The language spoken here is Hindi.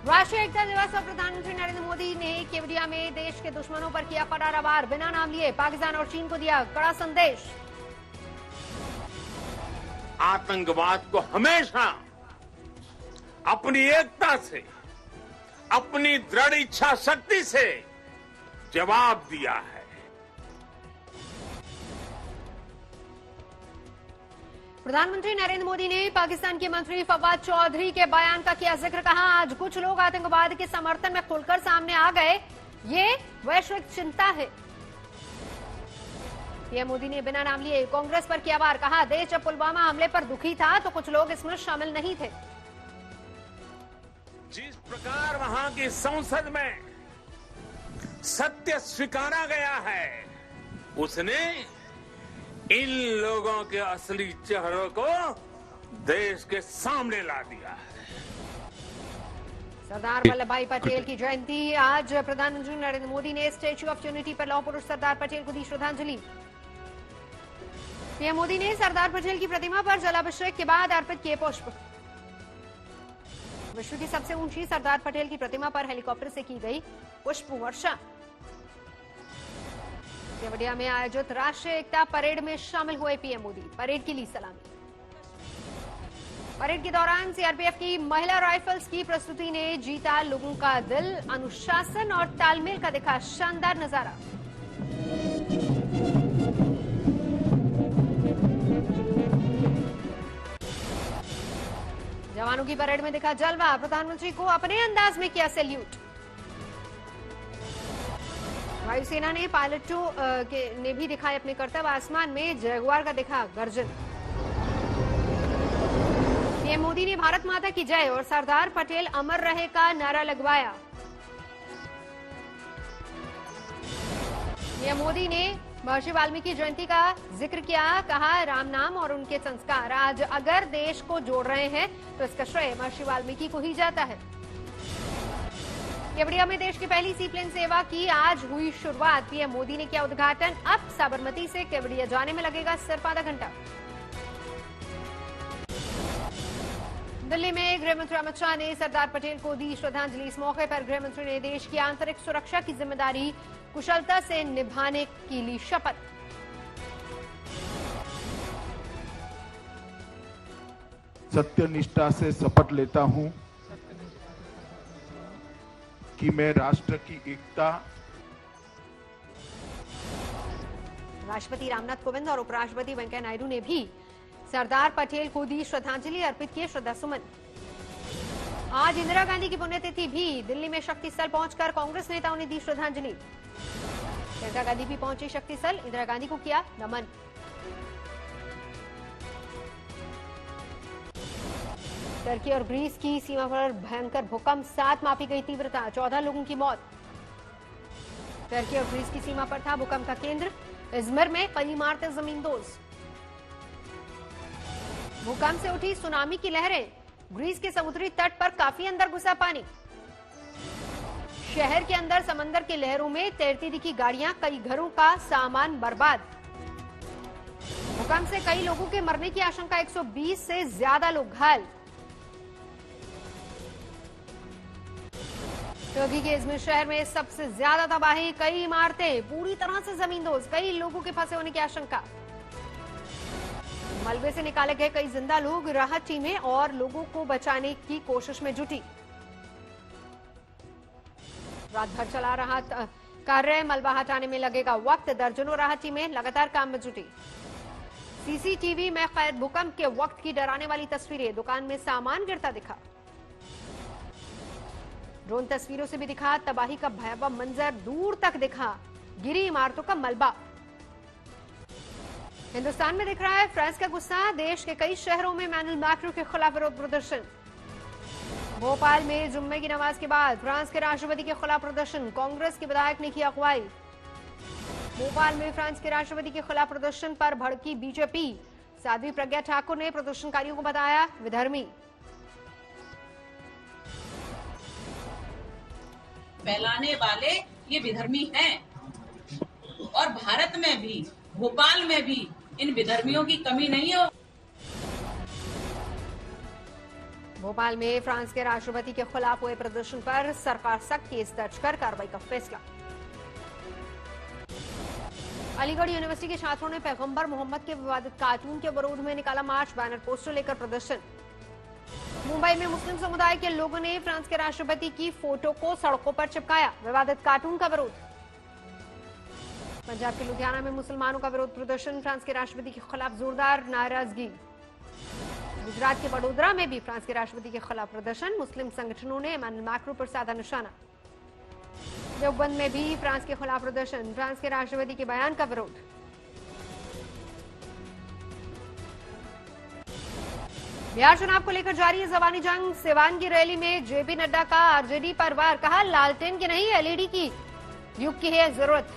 राष्ट्रीय एकता दिवस पर प्रधानमंत्री नरेंद्र मोदी ने केवड़िया में देश के दुश्मनों पर किया करारा वार, बिना नाम लिए पाकिस्तान और चीन को दिया कड़ा संदेश। आतंकवाद को हमेशा अपनी एकता से, अपनी दृढ़ इच्छा शक्ति से जवाब दिया है। प्रधानमंत्री नरेंद्र मोदी ने पाकिस्तान के मंत्री फवाद चौधरी के बयान का किया जिक्र, कहा आज कुछ लोग आतंकवाद के समर्थन में खुलकर सामने आ गए, ये वैश्विक चिंता है। पीएम मोदी ने बिना नाम लिए कांग्रेस पर किया वार, कहा देश जब पुलवामा हमले पर दुखी था तो कुछ लोग इसमें शामिल नहीं थे। जिस प्रकार वहां की संसद में सत्य स्वीकारा गया है, उसने इन लोगों के असली चेहरों को देश के सामने ला दिया है। सरदार वल्लभ भाई पटेल की जयंती आज प्रधानमंत्री नरेंद्र मोदी ने स्टैच्यू ऑफ यूनिटी पर लौह पुरुष सरदार पटेल को दी श्रद्धांजलि। पीएम मोदी ने सरदार पटेल की प्रतिमा पर जलाभिषेक के बाद अर्पित किए पुष्प। विश्व की सबसे ऊंची सरदार पटेल की प्रतिमा पर हेलीकॉप्टर से की गई पुष्प वर्षा। केवड़िया में आयोजित राष्ट्रीय एकता परेड में शामिल हुए पीएम मोदी, परेड की ली सलामी। परेड के दौरान सीआरपीएफ की महिला राइफल्स की प्रस्तुति ने जीता लोगों का दिल, अनुशासन और तालमेल का दिखा शानदार नजारा। जवानों की परेड में दिखा जलवा, प्रधानमंत्री को अपने अंदाज में किया सैल्यूट। वायुसेना ने पायलटों ने भी दिखाए अपने कर्तव्य, आसमान में जगुआर का दिखा गर्जन। पीएम मोदी ने भारत माता की जय और सरदार पटेल अमर रहे का नारा लगवाया। पीएम मोदी ने महर्षि वाल्मीकि जयंती का जिक्र किया, कहा राम नाम और उनके संस्कार आज अगर देश को जोड़ रहे हैं तो इसका श्रेय महर्षि वाल्मीकि को ही जाता है। केवड़िया में देश की पहली सीप्लेन सेवा की आज हुई शुरुआत, पीएम मोदी ने किया उद्घाटन। अब साबरमती से केवड़िया जाने में लगेगा सिर्फ आधा घंटा। दिल्ली में गृहमंत्री अमित शाह ने सरदार पटेल को दी श्रद्धांजलि। इस मौके पर गृहमंत्री ने देश की आंतरिक सुरक्षा की जिम्मेदारी कुशलता से निभाने की ली शपथ। सत्यनिष्ठा से शपथ लेता हूं कि मैं राष्ट्र की एकता। राष्ट्रपति रामनाथ कोविंद और उपराष्ट्रपति वेंकैया नायडू ने भी सरदार पटेल को दी श्रद्धांजलि, अर्पित किए श्रद्धासुमन। आज इंदिरा गांधी की पुण्यतिथि भी, दिल्ली में शक्ति स्थल पहुंचकर कांग्रेस नेताओं ने दी श्रद्धांजलि। प्रियंका गांधी भी पहुंची शक्ति स्थल, इंदिरा गांधी को किया नमन। टर्की और ग्रीस की सीमा पर भयंकर भूकंप, 7 मापी गई तीव्रता, 14 लोगों की मौत। टर्की और ग्रीस की सीमा पर था भूकंप का केंद्र, इज़मिर में कई इमारतें जमींदोज। भूकंप से उठी सुनामी की लहरें, ग्रीस के समुद्री तट पर काफी अंदर घुसा पानी। शहर के अंदर समंदर की लहरों में तैरती दिखी गाड़ियां, कई घरों का सामान बर्बाद। भूकंप से कई लोगों के मरने की आशंका, 120 से ज्यादा लोग घायल। टर्की के इज़मिर शहर में सबसे ज्यादा तबाही, कई इमारतें पूरी तरह से जमींदोज, कई लोगों के फंसे होने की आशंका। मलबे से निकाले गए कई जिंदा लोग, राहत टीमें और लोगों को बचाने की कोशिश में जुटी। रात भर चला रहा कार्य, मलबा हटाने में लगेगा वक्त, दर्जनों राहत टीमें लगातार काम में जुटी। सीसीटीवी में कैद भूकंप के वक्त की डराने वाली तस्वीरें, दुकान में सामान गिरता दिखा। ड्रोन तस्वीरों से भी दिखा तबाही का भयावह मंजर, दूर तक दिखा गिरी इमारतों का मलबा। हिंदुस्तान में दिख रहा है फ्रांस का गुस्सा, देश के कई शहरों में इमैनुअल मैक्रों के खिलाफ विरोध प्रदर्शन। भोपाल में जुम्मे की नमाज के बाद फ्रांस के राष्ट्रपति के खिलाफ प्रदर्शन, कांग्रेस के विधायक ने की अगुवाई। भोपाल में फ्रांस के राष्ट्रपति के खिलाफ प्रदर्शन पर भड़की बीजेपी, साध्वी प्रज्ञा ठाकुर ने प्रदर्शनकारियों को बताया विधर्मी। फैलाने वाले ये विधर्मी हैं और भारत में भी, भोपाल में भी इन विधर्मियों की कमी नहीं है। भोपाल में फ्रांस के राष्ट्रपति के खिलाफ हुए प्रदर्शन पर सरकार सख्त केस दर्ज कर कार्रवाई का फैसला। अलीगढ़ यूनिवर्सिटी के छात्रों ने पैगंबर मोहम्मद के विवादित कार्टून के विरोध में निकाला मार्च, बैनर पोस्टर लेकर प्रदर्शन। मुंबई में मुस्लिम समुदाय के लोगों ने फ्रांस के राष्ट्रपति की फोटो को सड़कों पर चिपकाया, विवादित कार्टून का विरोध। पंजाब के लुधियाना में मुसलमानों का विरोध प्रदर्शन, फ्रांस के राष्ट्रपति के खिलाफ जोरदार नाराजगी। गुजरात के वडोदरा में भी फ्रांस के राष्ट्रपति के खिलाफ प्रदर्शन, मुस्लिम संगठनों ने इमानुएल मैक्रों पर साधा निशाना। देवबंद में भी फ्रांस के खिलाफ प्रदर्शन, फ्रांस के राष्ट्रपति के बयान का विरोध। बिहार चुनाव को लेकर जारी है जबानी जंग, सिवान की रैली में जेपी नड्डा का आरजेडी पर वार, कहा लालटेन की नहीं एलईडी की युग की है जरूरत।